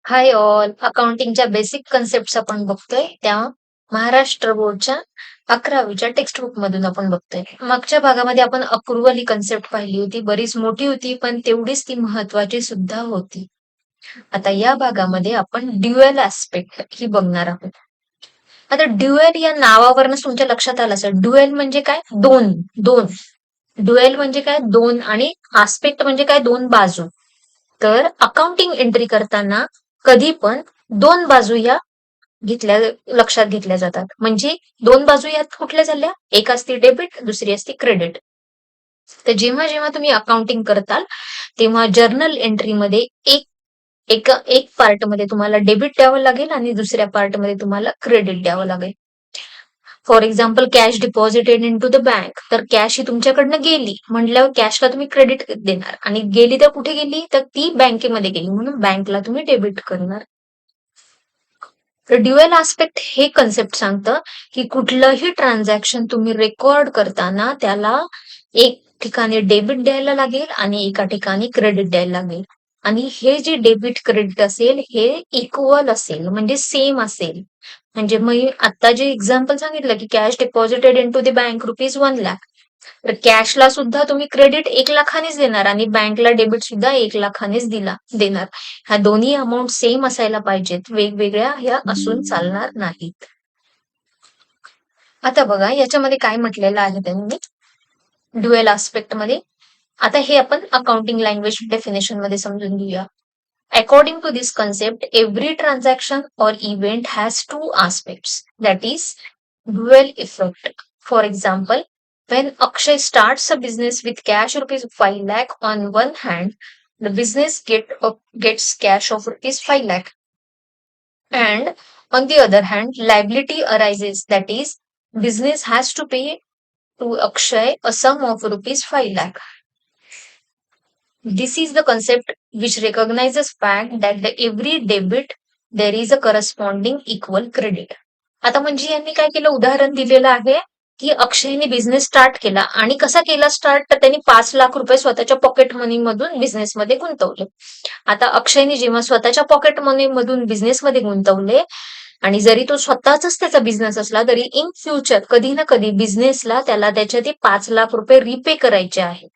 Hi all, अकाउंटिंगच्या basic concept आपण बघतोय त्या महाराष्ट्र बोर्डच्या 11वीच्या टेक्स्टबुक मधून आपण बघतोय. मागच्या भागामध्ये आपण अप्रुव्हल ही कन्सेप्ट पाहिली होती, बरीच मोठी होती पण तेवढीच ती महत्वाची सुद्धा होती. आता या भागामध्ये आपण ड्युअल ऍस्पेक्ट ही बघणार आहोत. आता ड्युअल या नावावरनं तुमच्या लक्षात आलं असेल, ड्युअल म्हणजे काय? दोन. दोन ड्युअल म्हणजे काय? दोन. आणि आस्पेक्ट म्हणजे काय? दोन बाजू. तर अकाउंटिंग एंट्री करताना कधी पण दोन बाजू या लक्षात घेतल्या जातात. म्हणजे दोन बाजू यात कुठल्या झाल्या? एक असते डेबिट, दुसरी असते क्रेडिट. तर जेव्हा जेव्हा तुम्ही अकाउंटिंग करताल तेव्हा जर्नल एंट्रीमध्ये एक पार्ट मध्ये तुम्हाला डेबिट द्यावं लागेल आणि दुसऱ्या पार्ट मध्ये तुम्हाला क्रेडिट द्यावं लागेल. For example cash deposited into the bank, तर कॅश ही तुमच्याकडनं गेली म्हटल्यावर कॅशला तुम्ही क्रेडिट देणार आणि गेली तर कुठे गेली? तर ती बँकेमध्ये गेली म्हणून बँकला तुम्ही डेबिट करणार. तर ड्युअल आस्पेक्ट हे कन्सेप्ट सांगतं की कुठलंही ट्रान्झॅक्शन तुम्ही रेकॉर्ड करताना त्याला एक ठिकाणी डेबिट द्यायला लागेल आणि एका ठिकाणी क्रेडिट द्यायला लागेल. आणि हे जे डेबिट क्रेडिट असेल हे इक्वल असेल, म्हणजे सेम असेल. म्हणजे मी आता जे एक्झाम्पल सांगितलं की cash deposited into the bank ₹1,00,000, तर कॅशला सुद्धा तुम्ही क्रेडिट 1,00,000च देणार आणि बँकला डेबिट सुद्धा 1,00,000च देणार. ह्या दोन्ही अमाऊंट सेम असायला पाहिजेत, वेगवेगळ्या ह्या असून चालणार नाहीत. आता बघा याच्यामध्ये काय म्हटलेलं आहे त्यांनी ड्युअल आस्पेक्ट मध्ये. आता हे आपण अकाउंटिंग लँग्वेज डेफिनेशन मध्ये समजून घेऊया. According to this concept, every transaction or event has two aspects, that is, dual effect. For example, when Akshay starts a business with cash rupees 5 lakh on one hand, the business gets cash of rupees 5 lakh. And on the other hand, liability arises, that is, business has to pay to Akshay a sum of rupees 5 lakh. This is the concept which recognizes fact that the every debit there is a corresponding equal credit. आता म्हणजे यांनी काय केलं? उदाहरण दिलेलं आहे की अक्षयने बिझनेस स्टार्ट केला आणि कसा केला स्टार्ट? तर त्यांनी 5 लाख रुपये स्वतःच्या पॉकेट मनी मधून बिझनेसमध्ये गुंतवले. आता अक्षयने जेव्हा स्वतःच्या पॉकेट मनी मधून बिझनेसमध्ये गुंतवले आणि जरी तो स्वतःचाच त्याचा बिझनेस असला तरी इन फ्युचर कधी ना कधी बिझनेसला त्याला त्याच्या ते 5 लाख रुपये रिपे करायचे आहे.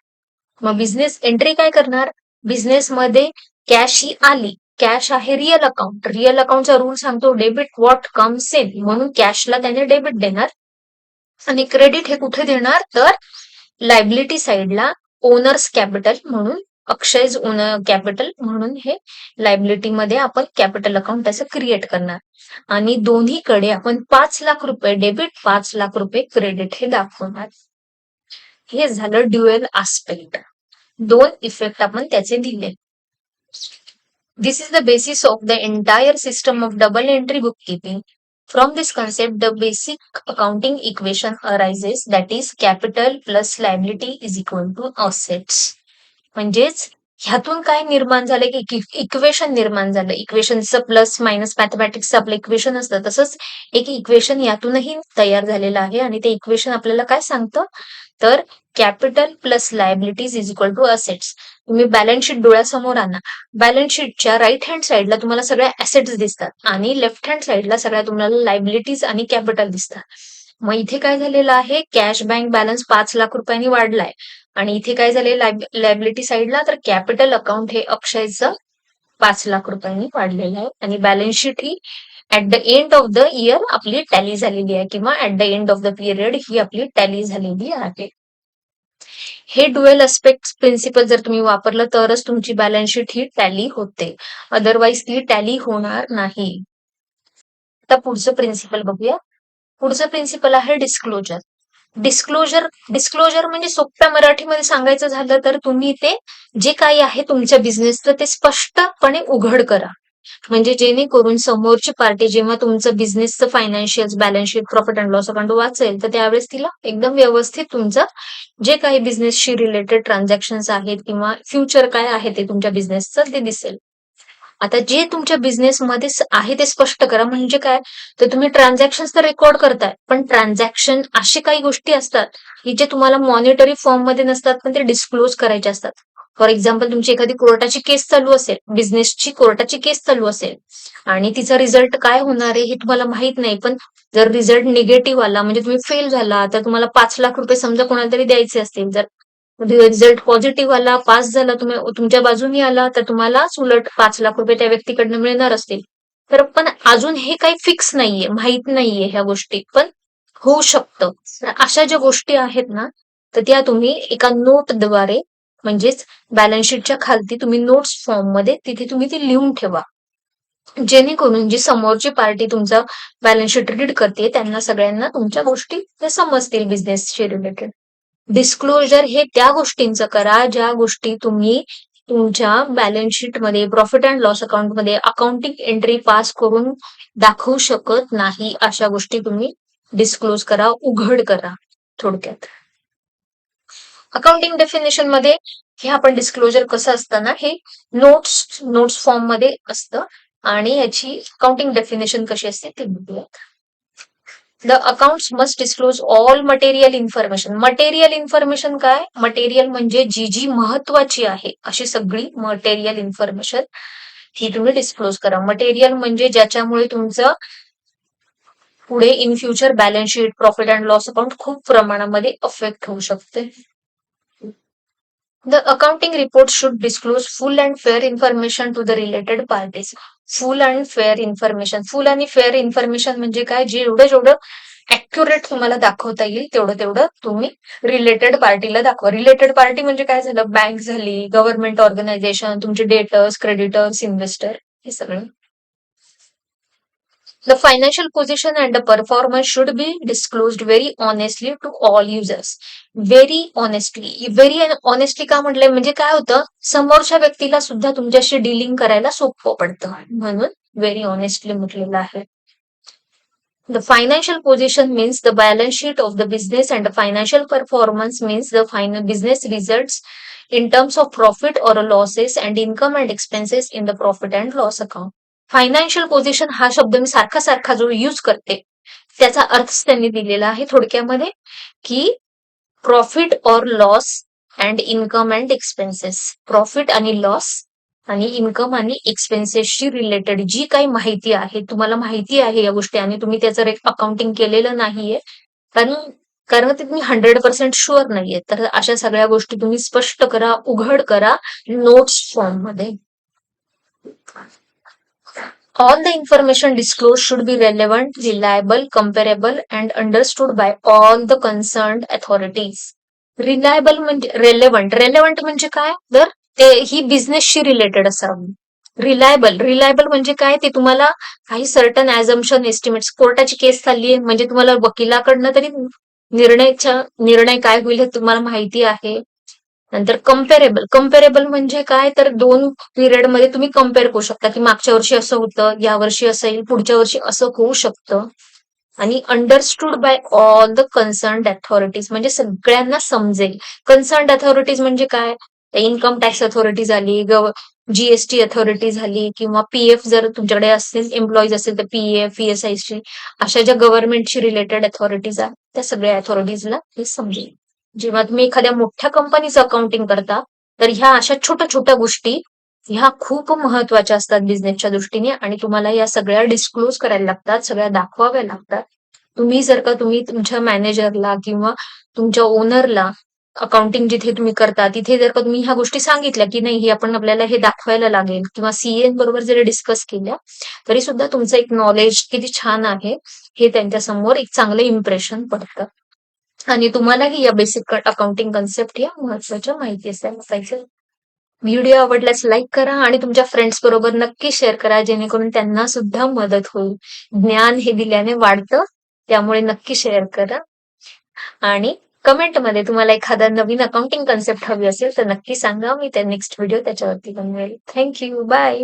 मग बिझनेस एंट्री काय करणार? बिझनेसमध्ये कॅश ही आली, कॅश आहे रिअल अकाउंट. रिअल अकाउंटचा रूल सांगतो डेबिट व्हॉट कम्स इन, म्हणून कॅशला त्याने डेबिट देणार. आणि क्रेडिट हे कुठे देणार? तर लायबिलिटी साइडला ओनर्स कॅपिटल म्हणून, अक्षयज ओनर कॅपिटल म्हणून हे लायबिलिटी मध्ये आपण कॅपिटल अकाउंट असं क्रिएट करणार. आणि दोन्हीकडे आपण 5 लाख रुपये डेबिट, 5 लाख रुपये क्रेडिट हे दाखवणार. हे झालं ड्युअल आस्पेक्ट. दोन इफेक्ट आपण त्याचे दिले. This is the basis of the entire system of double entry bookkeeping. From this concept, the basic accounting equation arises, that is, capital plus liability is equal to assets. म्हणजेच ह्यातून काय निर्माण झालं की इक्वेशन निर्माण झालं. इक्वेशनचं प्लस मायनस मॅथमॅटिक्सचं आपलं equation असतं, तसंच एक इक्वेशन यातूनही तयार झालेलं आहे. आणि ते इक्वेशन आपल्याला काय सांगतं? तर capital plus liabilities is equal to assets. तुम्ही बॅलन्स शीट डोळ्यासमोर आणा. बॅलन्स शीटच्या राईट हँड साईडला तुम्हाला सगळ्या ऍसेट्स दिसतात आणि लेफ्ट हँड साईडला सगळ्या तुम्हाला लायबिलिटीज आणि कॅपिटल दिसतात. मग इथे काय झालेलं आहे? कॅश बँक बॅलन्स 5 लाख रुपयांनी वाढलाय आणि इथे काय झाले लायबिलिटी साईडला? तर कॅपिटल अकाउंट हे अक्षयचं 5 लाख रुपयांनी वाढलेलं आहे आणि बॅलन्स शीट ही at the end of the year आपली टॅली झालेली आहे किंवा at the end of the period ही आपली टॅली झालेली आहे. हे ड्युअल एस्पेक्ट प्रिन्सिपल जर तुम्ही वापरलं तरच तुमची बॅलन्स शीट ही टॅली होते, अदरवाईज ती टॅली होणार नाही. आता पुढचं प्रिन्सिपल बघूया. पुढचं प्रिन्सिपल आहे डिस्क्लोजर. डिस्क्लोजर म्हणजे सोप्या मराठीमध्ये सांगायचं झालं तर तुम्ही ते जे काही आहे तुमच्या बिझनेसचं ते स्पष्टपणे उघड करा. म्हणजे जेणेकरून समोरची पार्टी जेव्हा तुमचं बिझनेसचं financial balance sheet, profit and loss account वाचेल तर त्यावेळेस तिला एकदम व्यवस्थित तुमचं जे काही बिझनेसशी रिलेटेड ट्रान्झॅक्शन आहेत किंवा फ्युचर काय आहे ते तुमच्या बिझनेसचं ते दिसेल. आता जे तुमच्या बिझनेसमध्ये आहे ते स्पष्ट करा. म्हणजे काय? तर तुम्ही ट्रान्झॅक्शन तर रेकॉर्ड करताय, पण ट्रान्झॅक्शन अशी काही गोष्टी असतात की जे तुम्हाला मॉनिटरी फॉर्म मध्ये नसतात पण ते डिस्क्लोज करायचे असतात. फॉर एक्झाम्पल तुमची एखादी कोर्टाची केस चालू असेल, बिझनेसची कोर्टाची केस चालू असेल आणि तिचा रिझल्ट काय होणार आहे हे तुम्हाला माहित नाही, पण जर रिझल्ट निगेटिव्ह आला म्हणजे तुम्ही फेल झाला तर तुम्हाला 5 लाख रुपये समजा कोणाला तरी द्यायचे असतील. जर रिझल्ट पॉझिटिव्ह आला, पास झाला, तुम्ही तुमच्या बाजूनी आला तर तुम्हालाच उलट 5 लाख रुपये त्या व्यक्तीकडनं मिळणार असतील. तर पण अजून हे काही फिक्स नाहीये, माहित नाहीये ह्या गोष्टी, पण होऊ शकतं. अशा ज्या गोष्टी आहेत ना, तर त्या तुम्ही एका नोटद्वारे म्हणजेच बॅलन्स शीटच्या खालती तुम्ही नोट्स फॉर्म मध्ये तिथे तुम्ही ती लिहून ठेवा. जेणेकरून जी समोरची पार्टी तुमचा बॅलन्स शीट रीड करते त्यांना सगळ्यांना तुमच्या गोष्टी त्या समजतील बिझनेसशी रिलेटेड. डिस्क्लोजर हे त्या गोष्टींचं करा ज्या गोष्टी तुम्ही तुमच्या बॅलन्स शीट मध्ये प्रॉफिट अँड लॉस अकाउंट मध्ये अकाउंटिंग एंट्री पास करून दाखवू शकत नाही, अशा गोष्टी तुम्ही डिस्क्लोज करा, उघड करा थोडक्यात. अकाउंटिंग डेफिनेशन मध्ये हे आपण डिस्क्लोजर कसं असतं ना, हे नोट्स फॉर्म मध्ये असतं आणि याची अकाउंटिंग डेफिनेशन कशी असते ते बघूयात. The accounts must disclose all material information. Material information काय? मटेरियल म्हणजे जी जी महत्वाची आहे अशी सगळी मटेरियल इन्फॉर्मेशन ही तुम्ही डिस्क्लोज करा. मटेरियल म्हणजे ज्याच्यामुळे तुमचं पुढे in future balance sheet, profit and loss account खूप प्रमाणामध्ये अफेक्ट होऊ शकते. The accounting report should disclose full and fair information to the related parties. Full and fair information. फुल आणि फेअर इन्फॉर्मेशन म्हणजे काय? जेवढं ऍक्युरेट तुम्हाला दाखवता येईल तेवढं तुम्ही रिलेटेड पार्टीला दाखवा. रिलेटेड पार्टी म्हणजे काय झालं? बँक झाली, गव्हर्नमेंट ऑर्गनायझेशन, तुमचे डेटर्स, क्रेडिटर्स, इन्व्हेस्टर, हे सगळं. The financial position and the performance should be disclosed very honestly to all users. Very honestly. Very honestly का म्हटलंय म्हणजे काय होतं? समोरच्या व्यक्तीला सुद्धा तुमच्याशी डीलिंग करायला सोपं पडतं, म्हणून व्हेरी ऑनेस्टली म्हटलेलं आहे. The financial position means the balance sheet of the business and the financial performance means the final business results in terms of profit or losses and income and expenses in the profit and loss account. Financial position हा शब्द मी सारखा जो use करते त्याचा अर्थ त्यांनी दिलेला आहे थोडक्यामध्ये की profit or loss and income and expenses. Profit आणि लॉस आणि इन्कम आणि एक्सपेन्सेसशी रिलेटेड जी काही माहिती आहे, तुम्हाला माहिती आहे या गोष्टी आणि तुम्ही त्याचं अकाउंटिंग केलेलं नाहीये कारण ते तुम्ही 100% शुअर नाहीये, तर अशा सगळ्या गोष्टी तुम्ही स्पष्ट करा, उघड करा नोट्स फॉर्म मध्ये. All the information disclosed should be relevant, reliable, comparable, and understood by all the concerned authorities. Reliable म्हणजे रेलेव्हंट म्हणजे काय? तर ते ही बिझनेसशी रिलेटेड असावी. रिलायबल म्हणजे काय? ते तुम्हाला काही सर्टन ऍझम्पशन, एस्टिमेट्स, कोर्टाची केस चालली आहे म्हणजे तुम्हाला वकिलाकडनं तरी निर्णय काय होईल हे तुम्हाला माहिती आहे. नंतर कम्पेरेबल म्हणजे काय? तर 2 पिरियड मध्ये तुम्ही कम्पेअर करू शकता की मागच्या वर्षी असं होतं, या वर्षी असं येईल, पुढच्या वर्षी असं होऊ शकतं. आणि understood by all the concerned authorities म्हणजे सगळ्यांना समजेल. कन्सर्न्ड अथॉरिटीज म्हणजे काय? इन्कम टॅक्स अथॉरिटी झाली, जीएसटी अथॉरिटी झाली, किंवा पीएफ जर तुमच्याकडे असतील, एम्प्लॉईज असेल तर पीएफ, ईएसआयसी, अशा ज्या गव्हर्नमेंटशी रिलेटेड अथॉरिटीज आहेत त्या सगळ्या अथॉरिटीजला हे समजेल. जेव्हा तुम्ही एखाद्या मोठ्या कंपनीचं अकाउंटिंग करता तर ह्या अशा छोट्या गोष्टी ह्या खूप महत्वाच्या असतात बिझनेसच्या दृष्टीने आणि तुम्हाला या सगळ्या डिस्क्लोज करायला लागतात, सगळ्या दाखवाव्या लागतात. तुम्ही तुमच्या मॅनेजरला किंवा तुमच्या ओनरला अकाउंटिंग जिथे तुम्ही करता तिथे जर का तुम्ही ह्या गोष्टी सांगितल्या की नाही हे आपल्याला हे दाखवायला लागेल किंवा सीए बरोबर जरी डिस्कस केल्या तरी सुद्धा तुमचं एक नॉलेज किती छान आहे हे त्यांच्या समोर एक चांगलं इम्प्रेशन पडतं. आणि तुम्हालाही या बेसिक अकाउंटिंग कन्सेप्ट या महत्वाच्या माहिती असायला पाहिजे. व्हिडिओ आवडल्यास लाईक करा आणि तुमच्या फ्रेंड्स बरोबर नक्की शेअर करा जेणेकरून त्यांना सुद्धा मदत होईल. ज्ञान हे दिल्याने वाढतं, त्यामुळे नक्की शेअर करा. आणि कमेंटमध्ये तुम्हाला एखादा नवीन अकाउंटिंग कन्सेप्ट हवी असेल तर नक्की सांगा, मी त्या नेक्स्ट व्हिडिओ त्याच्यावरती बनवेल. Thank you, bye.